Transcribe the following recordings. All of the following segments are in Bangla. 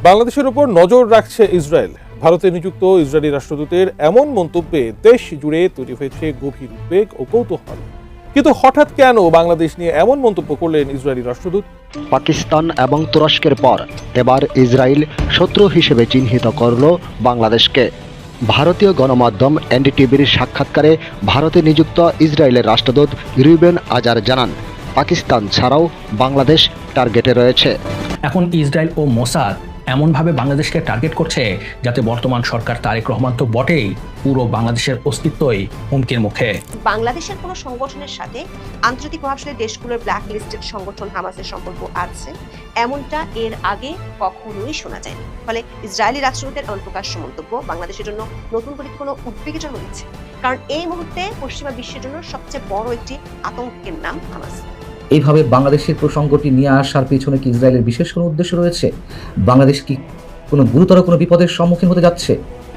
বাংলাদেশের উপর নজর রাখছে ইসরায়েল। ভারতে নিযুক্ত ইসরায়েলি রাষ্ট্রদূতের এমন মন্তব্যে দেশ জুড়ে তৈরি হয়েছে গভীর উদ্বেগ ও কৌতূহল। কিন্তু হঠাৎ কেন বাংলাদেশ নিয়ে এমন মন্তব্য করলেন ইসরায়েলি রাষ্ট্রদূত? পাকিস্তান এবং তুরস্কের পর এবার ইসরায়েল শত্রু হিসেবে চিহ্নিত করল বাংলাদেশকে। ভারতীয় গণমাধ্যম এনডিটিভির সাক্ষাৎকারে ভারতে নিযুক্ত ইসরায়েলের রাষ্ট্রদূত রুবেন আজার জানান, পাকিস্তান ছাড়াও বাংলাদেশ টার্গেটে রয়েছে। এখন ইসরায়েল ও মোসাদ এমনভাবে বাংলাদেশকে টার্গেট করছে যাতে বর্তমান সরকার তারেক রহমান তো বটেই, পুরো বাংলাদেশের অস্তিত্বই হুমকির মুখে। বাংলাদেশের কোনো সংগঠনের সাথে আন্তর্জাতিক প্রভাবশালী দেশগুলোর ব্ল্যাক লিস্টেড সংগঠন হামাসের সম্পর্ক আছে এমনটা এর আগে কখনোই শোনা যায়নি। ফলে ইসরায়েলি রাষ্ট্রদূতের অপ্রকাশ্য মন্তব্য বাংলাদেশের জন্য নতুন করে কোনো উদ্বেগের জন্ম দিচ্ছে, কারণ এই মুহূর্তে পশ্চিমা বিশ্বের জন্য সবচেয়ে বড় একটি আতঙ্কের নাম হামাস। এইভাবে বাংলাদেশের প্রসঙ্গটি নিয়ে আসার পিছনে কি ইসরায়েলের বিশেষ কোনো উদ্দেশ্য রয়েছে? বাংলাদেশ কি কোনো গুরুতর কোনো বিপদের সম্মুখীন হতে যাচ্ছে?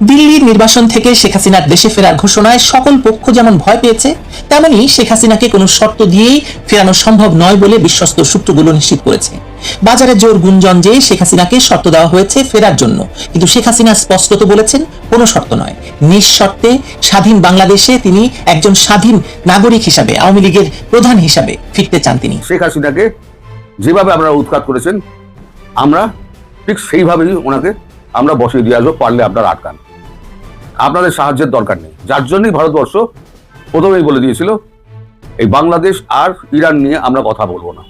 দিল্লির নির্বাসন থেকে শেখ হাসিনার দেশে ফেরার ঘোষণায় সকল পক্ষ যেমন ভয় পেয়েছে, তেমনি শেখ হাসিনাকে কোনো শর্ত দিয়েই ফেরানো সম্ভব নয় বলে বিশ্বস্ত সূত্রগুলো নিশ্চিত করেছে। বাজারে জোর গুঞ্জন যে শেখ হাসিনাকে শর্ত দেওয়া হয়েছে ফেরার জন্য, কিন্তু শেখ হাসিনা স্পষ্টত বলেছেন কোনো শর্ত নয়, নিঃশর্তে স্বাধীন বাংলাদেশে তিনি একজন স্বাধীন নাগরিক হিসাবে, আওয়ামী লীগের প্রধান হিসাবে ফিরতে চান তিনি। শেখ হাসিনাকে যেভাবে আপনারা উৎখাত করেছেন, আমরা ঠিক সেইভাবেই ওনাকে আমরা বসিয়ে দিয়ে আসবো, পারলে আপনারা আটকান। আপনাদের সাহায্যের দরকার নেই, যার জন্যই ভারতবর্ষ প্রথমেই বলে দিয়েছিল এই বাংলাদেশ আর ইরান নিয়ে আমরা কথা বলবো না।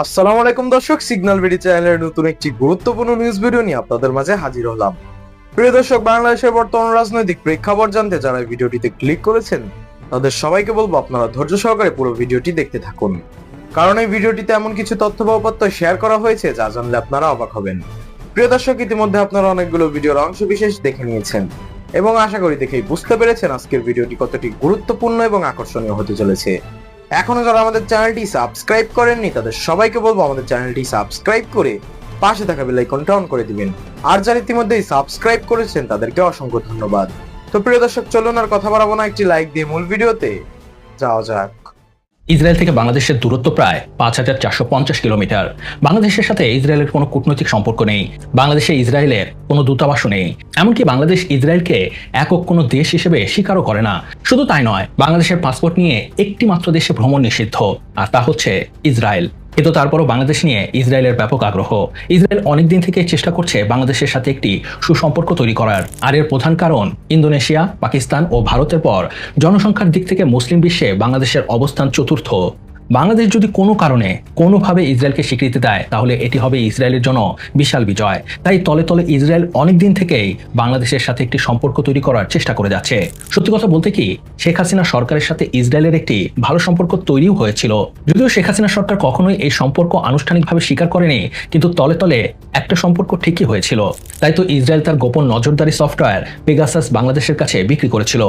আসসালামু আলাইকুম দর্শক, সিগন্যাল ভিডি চ্যানেলের নতুন একটি গুরুত্বপূর্ণ নিউজ ভিডিও নিয়ে আপনাদের মাঝে হাজির হলাম। প্রিয় দর্শক, বাংলাদেশের বর্তমান রাজনৈতিক প্রেক্ষাপট জানতে যারা ভিডিওটিতে ক্লিক করেছেন তাদের সবাইকে বলবো আপনারা ধৈর্য সহকারে পুরো ভিডিওটি দেখতে থাকুন, কারণ এই ভিডিওটিতে এমন কিছু তথ্য বা উপাত্ত শেয়ার করা হয়েছে যা জানলে আপনারা অবাক হবেন। প্রিয় দর্শক, ইতিমধ্যে আপনারা অনেকগুলো ভিডিওর অংশ বিশেষ দেখে নিয়েছেন এবং আশা করি দেখেই বুঝতে পেরেছেন আজকের ভিডিওটি কতটি গুরুত্বপূর্ণ এবং আকর্ষণীয় হতে চলেছে। এখনো যারা আমাদের চ্যানেলটি সাবস্ক্রাইব করেননি তাদের সবাইকে বলবো আমাদের চ্যানেলটি সাবস্ক্রাইব করে পাশে থাকা বেল আইকনটা অন করে দিবেন, আর যারা ইতিমধ্যেই সাবস্ক্রাইব করেছেন তাদেরকে অসংখ্য ধন্যবাদ। তো প্রিয় দর্শক, চলুন আর কথা বাড়াবো না, একটি লাইক দিয়ে মূল ভিডিওতে যাওয়া যাক। ইসরায়েল থেকে বাংলাদেশের দূরত্ব প্রায় ৫,৪৫০ কিলোমিটার। বাংলাদেশের সাথে ইসরায়েলের কোনো কূটনৈতিক সম্পর্ক নেই, বাংলাদেশে ইসরায়েলের কোনো দূতাবাসও নেই, এমনকি বাংলাদেশ ইসরায়েলকে একক কোনো দেশ হিসেবে স্বীকারও করে না। শুধু তাই নয়, বাংলাদেশের পাসপোর্ট নিয়ে একটি মাত্র দেশে ভ্রমণ নিষিদ্ধ, আর তা হচ্ছে ইসরায়েল। কিন্তু তারপরও বাংলাদেশ নিয়ে ইসরায়েলের ব্যাপক আগ্রহ। ইসরায়েল অনেকদিন থেকে চেষ্টা করছে বাংলাদেশের সাথে একটি সুসম্পর্ক তৈরি করার, আর এর প্রধান কারণ ইন্দোনেশিয়া, পাকিস্তান ও ভারতের পর জনসংখ্যার দিক থেকে মুসলিম বিশ্বে বাংলাদেশের অবস্থান চতুর্থ। বাংলাদেশ যদি কোনো কারণে কোনোভাবে ইসরায়েলকে স্বীকৃতি দেয় তাহলে এটি হবে ইসরায়েলের জন্য বিশাল বিজয়। তাই তলে তলে ইসরায়েল অনেকদিন থেকেই বাংলাদেশের সাথে একটি সম্পর্ক তৈরি করার চেষ্টা করে যাচ্ছে। সত্যি কথা বলতে কি, শেখ হাসিনা সরকারের সাথে ইসরায়েলের একটি ভালো সম্পর্ক তৈরিও হয়েছিল, যদিও শেখ হাসিনা সরকার কখনোই এই সম্পর্ক আনুষ্ঠানিকভাবে স্বীকার করেনি, কিন্তু তলে তলে একটা সম্পর্ক ঠিকই হয়েছিল। তাই তো ইসরায়েল তার গোপন নজরদারি সফটওয়্যার পেগাসাস বাংলাদেশের কাছে বিক্রি করেছিল।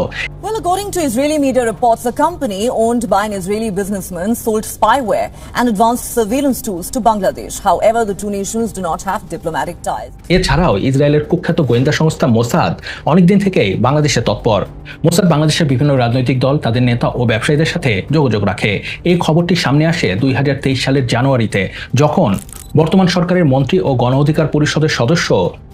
Well, according to Israeli media reports, a company owned by an Israeli businessman sold spyware and advanced surveillance tools to Bangladesh. However, the two nations do not have diplomatic ties. এছাড়াও ইসরায়েলের কুখ্যাত গোয়েন্দা সংস্থা মোসাদ অনেকদিন থেকেই বাংলাদেশে তৎপর। মোসাদ বাংলাদেশের বিভিন্ন রাজনৈতিক দল, তাদের নেতা ও ব্যবসায়ীদের সাথে যোগাযোগ রাখে। এই খবরটি সামনে আসে 2023 সালের জানুয়ারিতে, যখন বর্তমান সরকারের মন্ত্রী ও গণ অধিকার পরিষদের সদস্য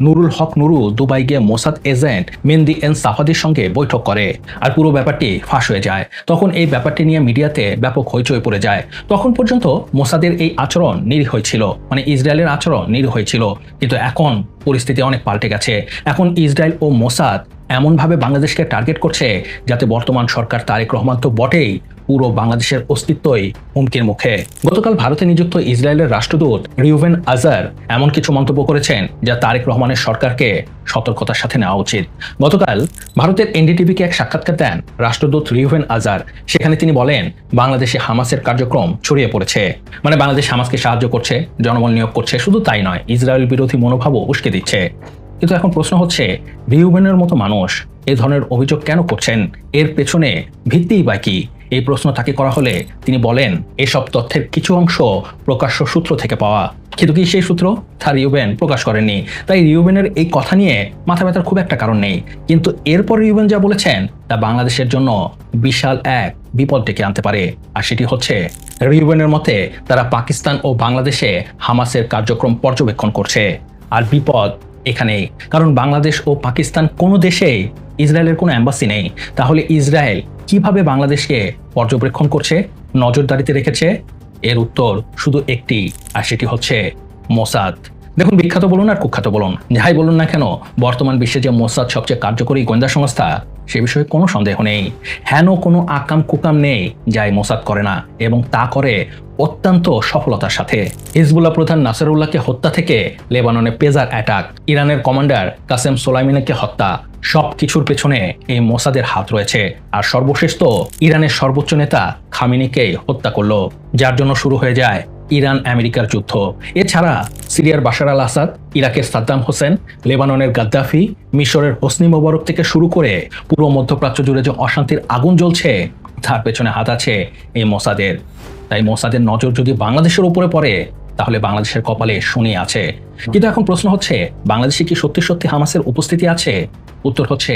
নুরুল হক নুরু দুবাই গিয়ে মোসাদ এজেন্ট মেহেদি এন সাফাদির সঙ্গে বৈঠক করে, আর পুরো ব্যাপারটি ফাঁস হয়ে যায়। তখন এই ব্যাপারটি নিয়ে মিডিয়াতে ব্যাপক হইচই পড়ে যায়। তখন পর্যন্ত মোসাদের এই আচরণ নিরীহই ছিল, মানে ইসরায়েলের আচরণ নিরীহই ছিল, কিন্তু এখন পরিস্থিতি অনেক পাল্টে গেছে। এখন ইসরায়েল ও মোসাদ এমনভাবে বাংলাদেশকে টার্গেট করছে যাতে বর্তমান সরকার তারেক রহমান তো বটেই, পুরো বাংলাদেশের অস্তিত্বই হুমকির মুখে। গতকাল ভারতে নিযুক্ত ইসরায়েলের রাষ্ট্রদূত রুবেন আজার এমন কিছু মন্তব্য করেছেন যা তারেক রহমানের সরকারকে সতর্কতার সাথে নেওয়া উচিত। গতকাল ভারতের এনডিটিভিকে এক সাক্ষাৎকার দেন রাষ্ট্রদূত রুবেন আজার। সেখানে তিনি বলেন, বাংলাদেশে হামাসের কার্যক্রম ছড়িয়ে পড়েছে, মানে বাংলাদেশ হামাসকে সাহায্য করছে, জনবল নিয়োগ করছে, শুধু তাই নয়, ইসরায়েল বিরোধী মনোভাবও উস্কে দিচ্ছে। কিন্তু এখন প্রশ্ন হচ্ছে, রিউবেনের মতো মানুষ এই ধরনের অভিযোগ কেন করছেন? এর পেছনে ভিত্তিই বা কি? এই প্রশ্ন তাকে করা হলে তিনি বলেন, এসব তথ্যের কিছু অংশ প্রকাশ্য সূত্র থেকে পাওয়া। কিন্তু কি সেই সূত্র তা রিউবেন প্রকাশ করেননি। তাই রিউবেনের এই কথা নিয়ে মাথা ব্যথার খুব একটা কারণ নেই। কিন্তু এরপর রিউবেন যা বলেছেন তা বাংলাদেশের জন্য বিশাল এক বিপদ ডেকে আনতে পারে। আর সেটি হচ্ছে, রিউবেনের মতে তারা পাকিস্তান ও বাংলাদেশে হামাসের কার্যক্রম পর্যবেক্ষণ করছে। আর বিপদ এখানেই, কারণ বাংলাদেশ ও পাকিস্তান কোনো দেশেই ইসরায়েলের কোনো অ্যাম্বাসি নেই। তাহলে ইসরায়েল কিভাবে বাংলাদেশকে পর্যবেক্ষণ করছে, নজরদারিতে রেখেছে? এর উত্তর শুধু একটি, আর সেটি হচ্ছে মোসাদ। দেখুন, বিখ্যাত বলুন আর কুখ্যাত বলুন, যাই বলুন না কেন, বর্তমান বিশ্বে যে মোসাদ সবচেয়ে কার্যকরী গোয়েন্দা সংস্থা, সে বিষয়ে কোনো সন্দেহ নেই। হেন কোনো আকাম কুকাম নেই যাই মোসাদ করে না, এবং তা করে অত্যন্ত সফলতার সাথে। হিজবুল্লাহ প্রধান নাসরুল্লাহকে হত্যা থেকে লেবাননে পেজার অ্যাটাক, ইরানের কমান্ডার কাসেম সোলাইমানিকে হত্যা, সব কিছুর পেছনে এই মোসাদের হাত রয়েছে। আর সর্বশেষ তো ইরানের সর্বোচ্চ নেতা খামেনিকে হত্যা করলো, যার জন্য শুরু হয়ে যায় ইরান আমেরিকার যুদ্ধ। এছাড়া সিরিয়ার বাশার আল আসাদ, ইরাকের সাদ্দাম হোসেন, লেবাননের গাদ্দাফি, মিশরের হোসনি মোবারক থেকে শুরু করে পুরো মধ্যপ্রাচ্য জুড়ে যে অশান্তির আগুন জ্বলছে, তার পেছনে হাত আছে এই মোসাদের। তাই মোসাদের নজর যদি বাংলাদেশের উপরে পড়ে, তাহলে বাংলাদেশের কপালে শনি আছে। কিন্তু এখন প্রশ্ন হচ্ছে, বাংলাদেশে কি সত্যি সত্যি হামাসের উপস্থিতি আছে? উত্তর হচ্ছে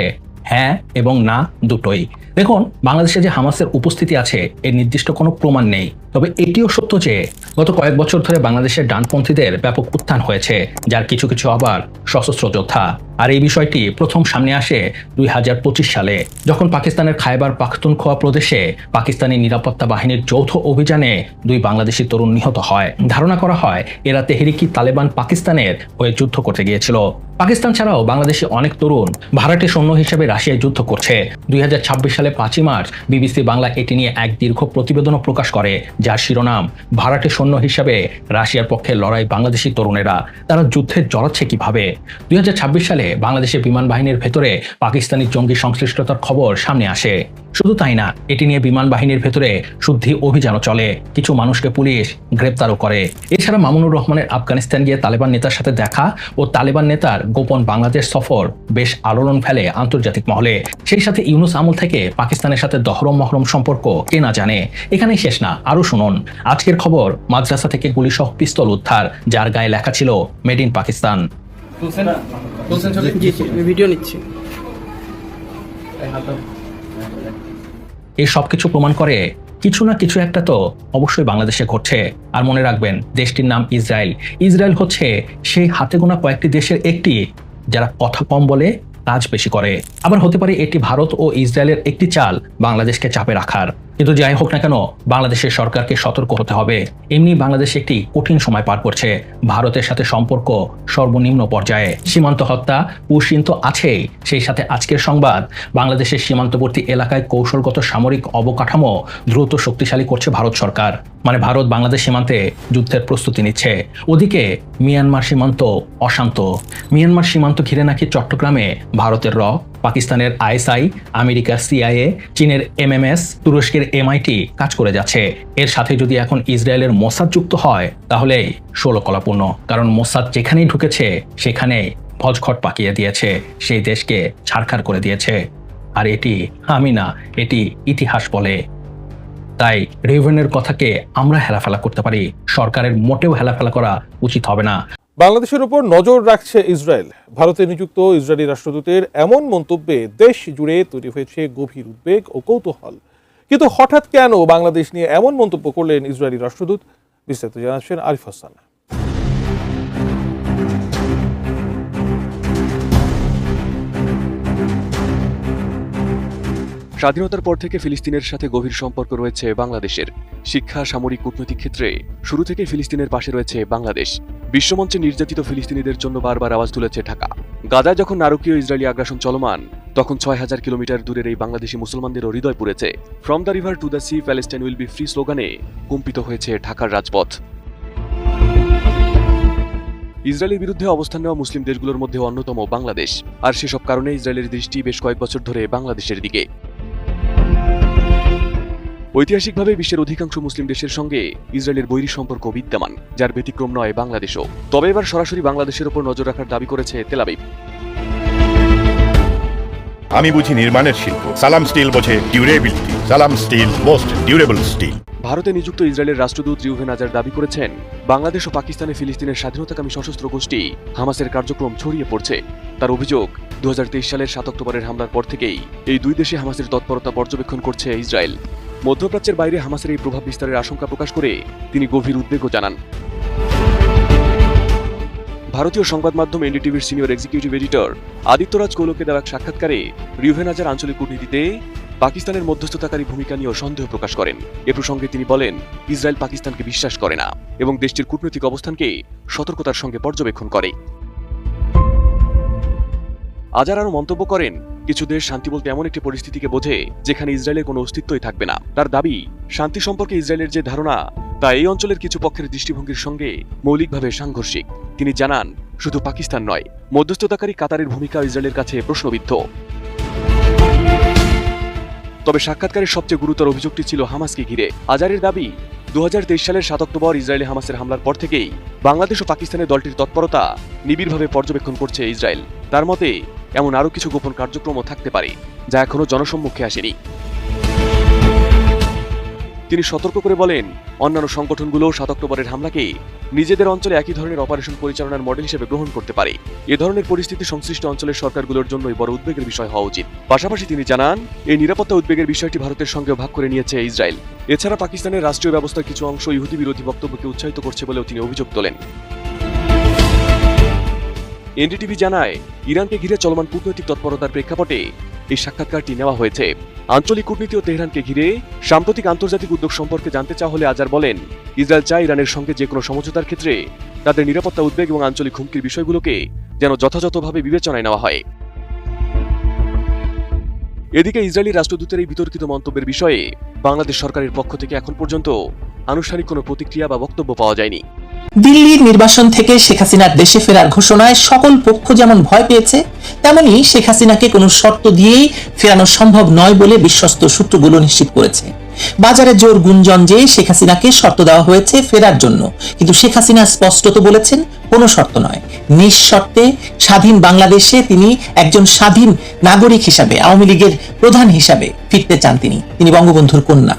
হ্যাঁ এবং না, দুটোই। দেখুন, বাংলাদেশে যে হামাসের উপস্থিতি আছে এর নির্দিষ্ট কোনো প্রমাণ নেই, তবে এটিও সত্য যে গত কয়েক বছর ধরে বাংলাদেশের ডানপন্থীদের ব্যাপক উত্থান হয়েছে, যার কিছু কিছু আবার সশস্ত্র যোদ্ধা। আর এই বিষয়টি প্রথম সামনে আসে 2025 সালে, যখন পাকিস্তানের খায়বার পাখতুনখোয়া প্রদেশে পাকিস্তানি নিরাপত্তা বাহিনীর যৌথ অভিযানে 2 বাংলাদেশি তরুণ নিহত হয়। ধারণা করা হয় এরা তেহরিকি তালেবান পাকিস্তানের হয়ে যুদ্ধ করতে গিয়েছিল। পাকিস্তান ছাড়াও বাংলাদেশি অনেক তরুণ ভাড়াটে সৈন্য হিসেবে রাশিয়ায় যুদ্ধ করছে। 2026 সালে 5 মার্চ বিবিসি বাংলা এটি নিয়ে এক দীর্ঘ প্রতিবেদনও প্রকাশ করে, যার শিরোনাম ভাড়াটে সৈন্য হিসেবে রাশিয়ার পক্ষে লড়াই বাংলাদেশি তরুণেরা, তারা যুদ্ধে জড়াচ্ছে কিভাবে। 2026 সালে বাংলাদেশের বিমান বাহিনীর ভেতরে পাকিস্তানি জঙ্গি সংশ্লিষ্টতার খবর সামনে আসে। শুধু তাই না, এটি নিয়ে বিমান বাহিনীর ভেতরে শুদ্ধি অভিযানও চলে, কিছু মানুষকে পুলিশ গ্রেপ্তারও করে। এছাড়া মামুনুর রহমানের আফগানিস্তান গিয়ে তালেবান নেতার সাথে দেখা ও তালেবান নেতার গোপন বাংলাদেশ সফর বেশ আলোড়ন ফেলে আন্তর্জাতিক মহলে। সেই সাথে ইউনুস আমল থেকে পাকিস্তানের সাথে দহরম মহরম সম্পর্ক কে না জানে। এখানেই শেষ না, আরো শুনুন। আজকের খবর, মাদ্রাসা থেকে গুলিসহ পিস্তল উদ্ধার, যার গায়ে লেখা ছিল মেড ইন পাকিস্তান। ভিডিও নিচ্ছি। এই সবকিছু প্রমাণ করে কিছু না কিছু একটা তো অবশ্যই বাংলাদেশে ঘটছে। আর মনে রাখবেন, দেশটির নাম ইসরায়েল। ইসরায়েল হচ্ছে সেই হাতে গোনা কয়েকটি দেশের একটি, যারা কথা কম বলে কাজ বেশি করে। আবার হতে পারে এটি ভারত ও ইসরায়েলের একটি চাল বাংলাদেশকে চাপে রাখার। কিন্তু যাই হোক না কেন, বাংলাদেশের সরকারকে সতর্ক হতে হবে। এমনি বাংলাদেশ একটি কঠিন সময় পার করছে, ভারতের সাথে সম্পর্ক সর্বনিম্ন পর্যায়ে, সীমান্ত হত্যা উশৃঙ্খল তো আছেই। সেই সাথে আজকের সংবাদ, বাংলাদেশের সীমান্তবর্তী এলাকায় কৌশলগত সামরিক অবকাঠামো দ্রুত শক্তিশালী করছে ভারত সরকার। মানে ভারত বাংলাদেশ সীমান্তে যুদ্ধের প্রস্তুতি নিচ্ছে। ওদিকে মিয়ানমার সীমান্ত অশান্ত। মিয়ানমার সীমান্ত ঘিরে নাকি চট্টগ্রামে ভারতের র, পাকিস্তানের আইএসআই, আমেরিকার সিআইএ, চীনের এমএমএস, তুরস্কের এমআইটি কাজ করে যাচ্ছে। এর সাথে যদি এখন ইসরায়েলের মোসাদ যুক্ত হয়, তাহলে ষোলকলাপূর্ণ। কারণ মোসাদ যেখানেই ঢুকেছে সেখানে ভজঘট পাকিয়ে দিয়েছে, সেই দেশকে ছারখার করে দিয়েছে। আর এটি আমি না, এটি ইতিহাস বলে। তাই রেভেনের কথাকে আমরা হেলাফেলা করতে পারি, সরকারের মোটেও হেলাফেলা করা উচিত হবে না। বাংলাদেশের উপর নজর রাখছে ইসরায়েল। ভারতে নিযুক্ত ইসরায়েলি রাষ্ট্রদূতের এমন মন্তব্যে দেশ জুড়ে তৈরি হয়েছে গভীর উদ্বেগ ও কৌতূহল। কিন্তু হঠাৎ কেন বাংলাদেশ নিয়ে এমন মন্তব্য করলেন ইসরায়েলি রাষ্ট্রদূত? বিস্তারিত জানাচ্ছেন আরিফ হাসান। স্বাধীনতার পর থেকে ফিলিস্তিনের সাথে গভীর সম্পর্ক রয়েছে বাংলাদেশের। শিক্ষা, সামরিক, কূটনৈতিক ক্ষেত্রে শুরু থেকে ফিলিস্তিনের পাশে রয়েছে বাংলাদেশ। বিশ্বমঞ্চে নির্যাতিত ফিলিস্তিনিদের জন্য বারবার আওয়াজ তুলেছে ঢাকা। গাজায় যখন নারকীয় ইসরায়েলি আগ্রাসন চলমান, তখন 6000 কিলোমিটার দূরের এই বাংলাদেশি মুসলমানদেরও হৃদয় পুড়েছে। From the river to the sea, Palestine will be free স্লোগানে কম্পিত হয়েছে ঢাকার রাজপথ। ইসরায়েলের বিরুদ্ধে অবস্থান নেওয়া মুসলিম দেশগুলোর মধ্যে অন্যতম বাংলাদেশ। আর সেসব কারণে ইসরায়েলের দৃষ্টি বেশ কয়েক বছর ধরে বাংলাদেশের দিকে। ঐতিহাসিকভাবে বিশ্বের অধিকাংশ মুসলিম দেশের সঙ্গে ইসরায়েলের বৈরী সম্পর্ক বিদ্যমান, যার ব্যতিক্রম নয় বাংলাদেশও। তবে এবার সরাসরি বাংলাদেশের উপর নজর রাখার দাবি করেছে তেল আবিব। আমি বুঝি নির্মাণের শিল্প, সালাম স্টিল বোঝে ডিউরেবিলিটি। সালাম স্টিল, মোস্ট ডিউরেবল স্টিল। ভারতে নিযুক্ত ইসরায়েলের রাষ্ট্রদূত রিউভেন আজার দাবি করেছেন, বাংলাদেশ ও পাকিস্তানে ফিলিস্তিনের স্বাধীনতাকামী সশস্ত্র গোষ্ঠী হামাসের কার্যক্রম ছড়িয়ে পড়ছে। তার অভিযোগ, 2023 সালের 7 অক্টোবরের হামলার পর থেকেই এই দুই দেশে হামাসের তৎপরতা পর্যবেক্ষণ করছে ইসরায়েল। মধ্যপ্রাচ্যের বাইরে হামাসের এই প্রভাব বিস্তারের আশঙ্কা প্রকাশ করে তিনি গভীর উদ্বেগও জানান। ভারতীয় সংবাদ মাধ্যম এনডিটিভির সিনিয়র এক্সিকিউটিভ এডিটর আদিত্যরাজ কৌলকে দেওয়া এক সাক্ষাৎকারে রিউভেনাজার আঞ্চলিক কূটনীতিতে পাকিস্তানের মধ্যস্থতাকারী ভূমিকা নিয়েও সন্দেহ প্রকাশ করেন। এ প্রসঙ্গে তিনি বলেন, ইসরায়েল পাকিস্তানকে বিশ্বাস করে না এবং দেশটির কূটনৈতিক অবস্থানকে সতর্কতার সঙ্গে পর্যবেক্ষণ করে। আজার আরও মন্তব্য করেন, কিছু দেশ শান্তি বলতে এমন একটি পরিস্থিতিকে বোঝে যেখানে ইসরায়েলের কোনো অস্তিত্বই থাকবে না। তার দাবি, শান্তি সম্পর্কে ইসরায়েলের যে ধারণা তা এই অঞ্চলের কিছু পক্ষের দৃষ্টিভঙ্গির সঙ্গে মৌলিকভাবে সাংঘর্ষিক। তিনি জানান, শুধু পাকিস্তান নয়, মধ্যস্থতাকারী কাতারের ভূমিকা ইসরায়েলের কাছে প্রশ্নবিদ্ধ। তবে সাক্ষাৎকারের সবচেয়ে গুরুতর অভিযোগটি ছিল হামাসকে ঘিরে। আজারের দাবি, 2023 সালের 7 অক্টোবর ইসরায়েলে হামাসের হামলার পর থেকেই বাংলাদেশ ও পাকিস্তানের দলটির তৎপরতা নিবিড়ভাবে পর্যবেক্ষণ করছে ইসরায়েল। তার মতে এমন আরও কিছু গোপন কার্যক্রমও থাকতে পারে যা এখনো জনসম্মুখে আসেনি। তিনি সতর্ক করে বলেন, অন্যান্য সংগঠনগুলো 7 অক্টোবরের হামলাকে নিজেদের অঞ্চলে একই ধরনের অপারেশন পরিচালনার মডেল হিসেবে গ্রহণ করতে পারে। এ ধরনের পরিস্থিতি সংশ্লিষ্ট অঞ্চলের সরকারগুলোর জন্যই বড় উদ্বেগের বিষয় হওয়া উচিত। পাশাপাশি তিনি জানান, এই নিরাপত্তা উদ্বেগের বিষয়টি ভারতের সঙ্গেও ভাগ করে নিয়েছে ইসরায়েল। এছাড়া পাকিস্তানের রাষ্ট্রীয় ব্যবস্থার কিছু অংশ ইহুদি বিরোধী বক্তব্যকে উৎসাহিত করছে বলেও তিনি অভিযোগ তোলেন। এনডিটিভি জানায়, ইরানকে ঘিরে চলমান কূটনৈতিক তৎপরতার প্রেক্ষাপটে এই সাক্ষাৎকারটি নেওয়া হয়েছে। আঞ্চলিক কূটনীতি ও তেহরানকে ঘিরে সাম্প্রতিক আন্তর্জাতিক উদ্যোগ সম্পর্কে জানতে চাওয়া হলে আজার বলেন, ইসরায়েল চায় ইরানের সঙ্গে যে কোনো সমঝোতার ক্ষেত্রে তাদের নিরাপত্তা উদ্বেগ এবং আঞ্চলিক হুমকির বিষয়গুলোকে যেন যথাযথভাবে বিবেচনায় নেওয়া হয়। এদিকে ইসরায়েলি রাষ্ট্রদূতের এই বিতর্কিত মন্তব্যের বিষয়ে বাংলাদেশ সরকারের পক্ষ থেকে এখন পর্যন্ত আনুষ্ঠানিক কোনো প্রতিক্রিয়া বা বক্তব্য পাওয়া যায়নি। দিল্লির নির্বাসন থেকে শেখ হাসিনার দেশে ফেরার ঘোষণায় সকল পক্ষ যেমন ভয় পেয়েছে, তেমনি শেখ হাসিনাকে কোনো শর্ত দিয়েই ফেরানো সম্ভব নয় বলে বিশ্বস্ত সূত্রগুলো নিশ্চিত করেছে। বাজারে জোর গুঞ্জন যে শেখ হাসিনাকে শর্ত দেওয়া হয়েছে ফেরার জন্য, কিন্তু শেখ হাসিনা স্পষ্টত বলেছেন কোনো শর্ত নয়, নিঃশর্তে স্বাধীন বাংলাদেশে তিনি একজন স্বাধীন নাগরিক হিসাবে, আওয়ামী লীগের প্রধান হিসাবে ফিরতে চান। তিনি বঙ্গবন্ধুর কন্যা,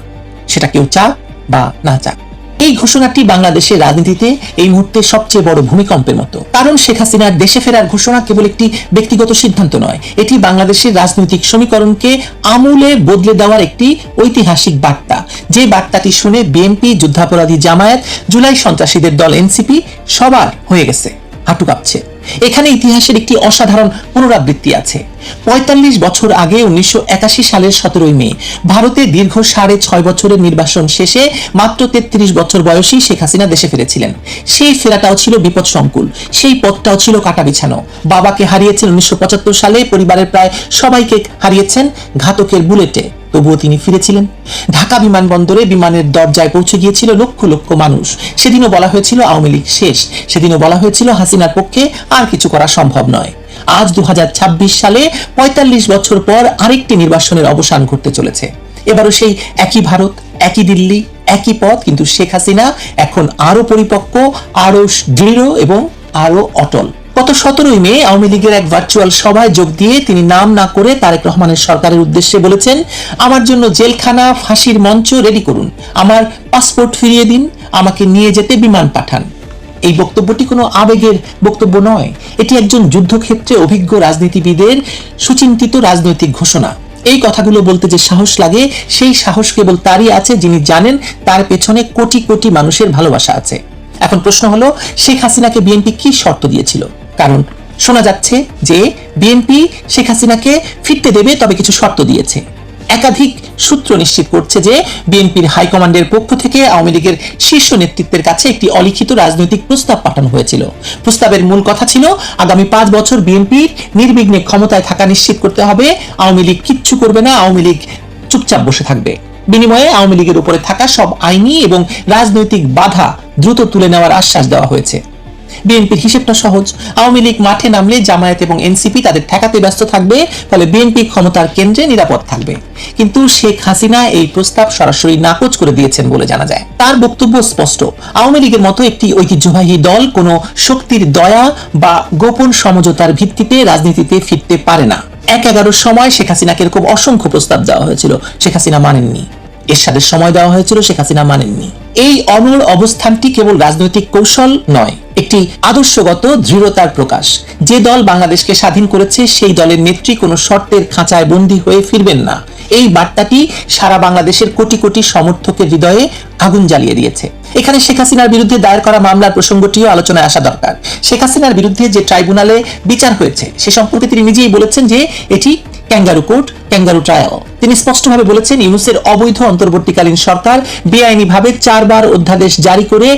সেটা কেউ চাক বা না চাক। এই ঘোষণাটি বাংলাদেশের রাজনীতিতে এই মুহূর্তে সবচেয়ে বড় ভূমিকম্পের মতো। কারণ শেখ হাসিনার দেশে ফেরার ঘোষণা কেবল একটি ব্যক্তিগত সিদ্ধান্ত নয়, এটি বাংলাদেশের রাজনৈতিক সমীকরণকে আমূলে বদলে দেওয়ার একটি ঐতিহাসিক বার্তা। যে বার্তাটি শুনে বিএনপি, যুদ্ধাপরাধী জামায়াত, জুলাই সন্ত্রাসীদের দল এনসিপি সবার হয়ে গেছে, হাঁটু কাঁপছে। এখানে ইতিহাসের একটি অসাধারণ পুনরাবৃত্তি আছে। ৪৫ বছর আগে ১৯৮১ সালের ১৭ই মে ভারতে দীর্ঘ ৬.৫ বছরের নির্বাসন শেষে মাত্র ৩৩ বছর বয়সী শেখ হাসিনা দেশে ফিরেছিলেন। সেই ফেরাটাও ছিল বিপদসংকুল, সেই পথটাও ছিল কাটা বিছানো। বাবাকে হারিয়েছেন ১৯৭৫ সালে, পরিবারের প্রায় সবাইকে হারিয়েছেন ঘাতকের বুলেটে, তবুও তিনি ফিরেছিলেন। ঢাকা বিমানবন্দরে বিমানের দরজায় পৌঁছে গিয়েছিল লক্ষ লক্ষ মানুষ। সেদিনও বলা হয়েছিল আওয়ামী লীগ শেষ, সেদিনও বলা হয়েছিল হাসিনার পক্ষে আর কিছু করা সম্ভব নয়। আজ ২০২৬ সালে ৪৫ বছর পর আরেকটি নির্বাসনের অবসান ঘটতে চলেছে। এবারও সেই একই ভারত, একই দিল্লি, একই পথ, কিন্তু শেখ হাসিনা এখন আরো পরিপক্ক, আরো দৃঢ় এবং আরো অটল। গত ১৭ই মে আওয়ামী লীগের এক ভার্চুয়াল সভায় যোগ দিয়ে তিনি নাম না করে তারেক রহমানের সরকারের উদ্দেশ্যে বলেছেন, আমার জন্য জেলখানা, ফাঁসির মঞ্চ রেডি করুন, আমার পাসপোর্ট ফিরিয়ে দিন, আমাকে নিয়ে যেতে বিমান পাঠান। এই বক্তব্যটি কোনো আবেগের বক্তব্য নয়, এটি একজন যুদ্ধক্ষেত্রে অভিজ্ঞ রাজনীতিবিদের সুচিন্তিত রাজনৈতিক ঘোষণা। এই কথাগুলো বলতে যে সাহস লাগে, সেই সাহস কেবল তারই আছে যিনি জানেন তার পেছনে কোটি কোটি মানুষের ভালোবাসা আছে। এখন প্রশ্ন হলো, শেখ হাসিনাকে বিএনপি কি শর্ত দিয়েছিল? কারণ শোনা যাচ্ছে যে বিএনপি শেখ হাসিনাকে ফিরতে দেবে, তবে কিছু শর্ত দিয়েছে। একাধিক সূত্র নিশ্চিত করছে যে বিএনপির হাইকমান্ডের পক্ষ থেকে আওয়ামী লীগের শীর্ষ নেতৃত্বের কাছে একটি অলিখিত রাজনৈতিক প্রস্তাব পাঠানো হয়েছিল। প্রস্তাবের মূল কথা ছিল, আগামী ৫ বছর বিএনপির নির্বিঘ্নে ক্ষমতায় থাকা নিশ্চিত করতে হবে, আওয়ামী লীগ কিচ্ছু করবে না, আওয়ামী লীগ চুপচাপ বসে থাকবে। বিনিময়ে আওয়ামী লীগের উপরে থাকা সব আইনি এবং রাজনৈতিক বাধা দ্রুত তুলে নেওয়ার আশ্বাস দেওয়া হয়েছে। বিএনপির হিসেবটা সহজ, আওয়ামী লীগ মাঠে নামলে জামায়াত এবং এনসিপি তাদের ঠেকাতে ব্যস্ত থাকবে, ফলে বিএনপি ক্ষমতার কেন্দ্রে নিরাপদ থাকবে। কিন্তু শেখ হাসিনা এই প্রস্তাব সরাসরি নাকচ করে দিয়েছেন বলে জানা যায়। তার বক্তব্য স্পষ্ট, আওয়ামী লীগের মতো একটি ঐতিহ্যবাহী দল কোনো শক্তির দয়া বা গোপন সমঝোতার ভিত্তিতে রাজনীতিতে ফিরতে পারে না। ১/১১ সময় শেখ হাসিনাকে এরকম অসংখ্য প্রস্তাব দেওয়া হয়েছিল, শেখ হাসিনা মানেননি। এরশাদের সময় দেওয়া হয়েছিল, শেখ হাসিনা মানেননি। এই অনড় অবস্থানটি কেবল রাজনৈতিক কৌশল নয়, একটি আদর্শগত দৃঢ়তার প্রকাশ। যে দল বাংলাদেশকে স্বাধীন করেছে সেই দলের নেত্রী কোনো শর্তের খাঁচায় বন্দী হয়ে ফিরবেন না। এই বার্তাটি সারা বাংলাদেশের কোটি কোটি সমর্থকের হৃদয়ে আগুন জ্বালিয়ে দিয়েছে। এখানে শেখ হাসিনার বিরুদ্ধে দায়ের করা মামলার প্রসঙ্গটিও আলোচনায় আসা দরকার। শেখ হাসিনার বিরুদ্ধে যে ট্রাইব্যুনালে বিচার হয়েছে সে সম্পর্কে তিনি নিজেই বলেছেন যে এটি ক্যাঙ্গারু কোর্ট, ক্যাঙ্গারু ট্রায়াল। তিনি স্পষ্টভাবে বলেছেন, ইউনূসের অবৈধ অন্তর্বর্তীকালীন সরকার বেআইনিভাবে 4 বার অধ্যাদেশ জারি করে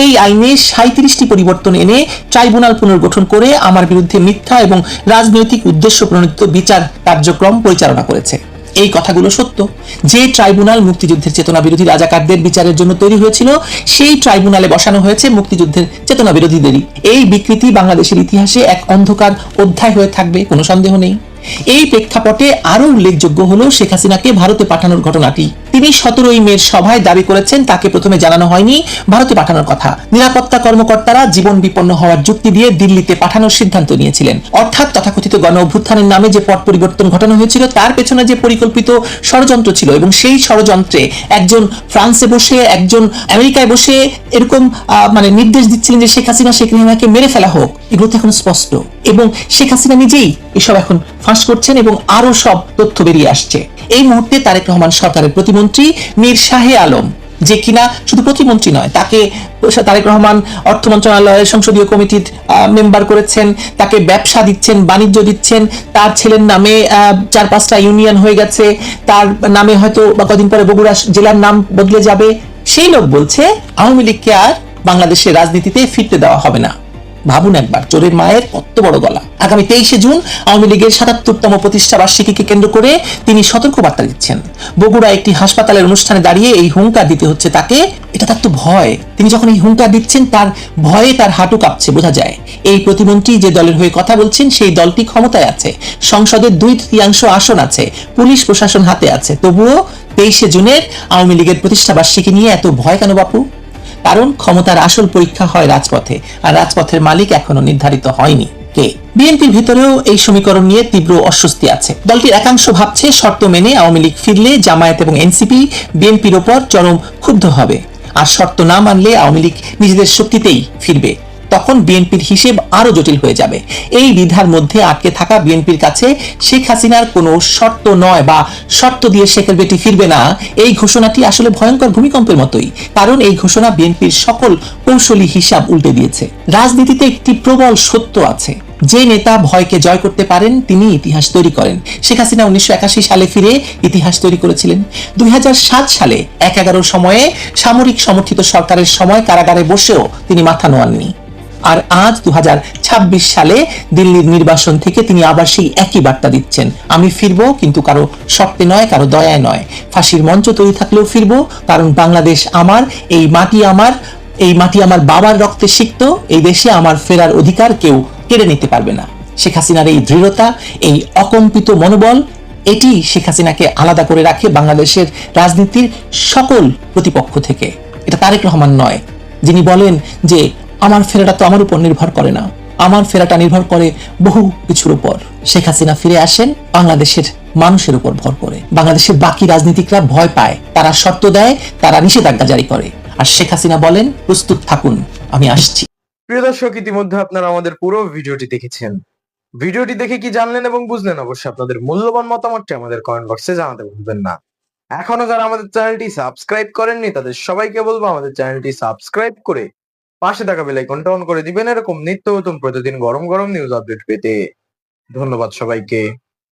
এই আইনে 37টি পরিবর্তন এনে ট্রাইব্যুনাল পুনর্গঠন করে আমার বিরুদ্ধে মিথ্যা এবং রাজনৈতিক উদ্দেশ্য প্রণোদিত বিচার কার্যক্রম পরিচালনা করেছে। এই কথাগুলো সত্য। যে ট্রাইব্যুনাল মুক্তিযুদ্ধের চেতনা বিরোধী রাজাকারদের বিচারের জন্য তৈরি হয়েছিল সেই ট্রাইব্যুনালে বসানো হয়েছে মুক্তিযুদ্ধের চেতনা বিরোধীদেরই। এই বিকৃতি বাংলাদেশের ইতিহাসে এক অন্ধকার অধ্যায় হয়ে থাকবে, কোনো সন্দেহ নেই। এই প্রেক্ষাপটে আরো উল্লেখযোগ্য হলো শেখ হাসিনাকে ভারতে পাঠানোর ঘটনাটি। তিনি 17ই মের সভায় দাবি করেছেন তাকে প্রথমে জানানো হয়নি ভারতে পাঠানোর কথা। নিরাপত্তা কর্মকর্তারা জীবন বিপন্ন হওয়ার যুক্তি দিয়ে দিল্লিতে পাঠানোর সিদ্ধান্ত নিয়েছিলেন। অর্থাৎ তথাকথিত গণ অভ্যুত্থানের নামে যে পট পরিবর্তন ঘটানো হয়েছিল তার পেছনে যে পরিকল্পিত ষড়যন্ত্র ছিল, এবং সেই ষড়যন্ত্রে একজন ফ্রান্সে বসে, একজন আমেরিকায় বসে এরকম নির্দেশ দিচ্ছিলেন যে শেখ হাসিনাকে মেরে ফেলা হোক। এগুলো তো এখন স্পষ্ট, এবং শেখ হাসিনা নিজেই এসব এখন ফাঁস করছেন এবং আরো সব তথ্য বেরিয়ে আসছে। এই মুহূর্তে তারেক রহমান সরকারের প্রতিমন্ত্রী মীর শাহে আলম, যে কিনা শুধু প্রতিমন্ত্রী নয়, তাকে তারেক রহমান অর্থ মন্ত্রণালয়ের সংসদীয় কমিটির মেম্বার করেছেন, তাকে ব্যবসা দিচ্ছেন, বাণিজ্য দিচ্ছেন, তার ছেলের নামে 4-5টা ইউনিয়ন হয়ে গেছে, তার নামে হয়তো বা কদিন পরে বগুড়া জেলার নাম বদলে যাবে। সেই লোক বলছে আওয়ামী লীগকে আর বাংলাদেশের রাজনীতিতে ফিরতে দেওয়া হবে না। ভাবুন একবার, চোরের মায়ের কত বড় গলা। আগামী 23শে জুন আওয়ামী লীগের 77তম প্রতিষ্ঠা বার্ষিকীকে কেন্দ্র করে তিনি সতর্কবার্তা দিচ্ছেন। বগুড়া একটি হাসপাতালের অনুষ্ঠানে দাঁড়িয়ে এই হুঙ্কার দিতে হচ্ছে তাকে। এটা তার তো ভয়। তিনি যখন এই হুঙ্কার দিচ্ছেন তার ভয়ে তার হাঁটু কাঁপছে, বোঝা যায়। এই প্রতিমন্ত্রী যে দলের হয়ে কথা বলছেন সেই দলটি ক্ষমতায় আছে, সংসদের 2/3 আসন আছে, পুলিশ প্রশাসন হাতে আছে, তবুও 23শে জুনের আওয়ামী লীগের প্রতিষ্ঠা বার্ষিকী নিয়ে এত ভয় কেন বাপু? কারণ ক্ষমতার আসল পরীক্ষা হয় রাজপথে, আর রাজপথের মালিক এখনো নির্ধারিত হয়নি কে। বিএনপির ভিতরেও এই সমীকরণ নিয়ে তীব্র অস্বস্তি আছে। দলটির একাংশ ভাবছে শর্ত মেনে আওয়ামী লীগ ফিরলে জামায়াত এবং এনসিপি বিএনপির ওপর চরম ক্ষুব্ধ হবে, আর শর্ত না মানলে আওয়ামী লীগ নিজেদের শক্তিতেই ফিরবে। তখন বিএনপির হিসেব আরো জটিল হয়ে যাবে। এই দ্বিধার মধ্যে আটকে থাকা বিএনপির কাছে শেখ হাসিনার কোনো শর্ত নয় বা শর্ত দিয়ে শেখের বেটি ফিরবে না, এই ঘোষণাটি আসলে ভয়ঙ্কর ভূমিকম্পের মতোই। কারণ এই ঘোষণা বিএনপির সকল কৌশলী হিসাব উল্টে দিয়েছে। রাজনীতিতে একটি প্রবল সত্য আছে, যে নেতা ভয়কে জয় করতে পারেন তিনি ইতিহাস তৈরি করেন। শেখ হাসিনা 1981 সালে ফিরে ইতিহাস তৈরি করেছিলেন। 2007 সালে 1/11 সময়ে সামরিক সমর্থিত সরকারের সময় কারাগারে বসেও তিনি মাথা নোয়াননি। আর আজ 2026 সালে দিল্লির নির্বাসন থেকে তিনি আবার সেই একই বার্তা দিচ্ছেন, আমি ফিরবো, কিন্তু কারো শর্তে নয়, কারো দয়ায় নয়। ফাঁসির মঞ্চ তৈরি থাকলেও ফিরবো, কারণ বাংলাদেশ আমার, এই মাটি আমার, এই মাটি আমার বাবার রক্তে সিক্ত, এই দেশে আমার ফেরার অধিকার কেউ কেড়ে নিতে পারবে না। শেখ হাসিনার এই দৃঢ়তা, এই অকম্পিত মনোবল, এটি শেখ হাসিনাকে আলাদা করে রাখে বাংলাদেশের রাজনীতির সকল প্রতিপক্ষ থেকে। এটা তারেক রহমান নয়, যিনি বলেন যে আমার ফেরাটা তো আমার উপর নির্ভর করে না, আমার ফেরাটা নির্ভর করে বহু কিছুর উপর। শেখ হাসিনা ফিরে আসেন বাংলাদেশের মানুষের উপর ভর করে। বাংলাদেশের বাকি রাজনীতিকরা ভয় পায়, তারা শর্ত দেয়, তারা নিষেধাজ্ঞা জারি করে, আর শেখ হাসিনা বলেন প্রস্তুত থাকুন, আমি আসছি। প্রিয় দর্শক, ইতিমধ্যে আপনারা আমাদের পুরো ভিডিওটি দেখেছেন। ভিডিওটি দেখে কি জানলেন এবং বুঝলেন অবশ্যই আপনাদের মূল্যবান মতামতটি আমাদের কমেন্ট বক্সে জানাতে ভুলবেন না। এখনো যারা আমাদের চ্যানেলটি সাবস্ক্রাইব করেননি তাদের সবাইকে বলবো আমাদের চ্যানেলটি সাবস্ক্রাইব করে পাশে থাকা বেল আইকনটা অন করে দিবেন, এরকম নিত্য নতুন প্রতিদিন গরম গরম নিউজ আপডেট পেতে। ধন্যবাদ সবাইকে।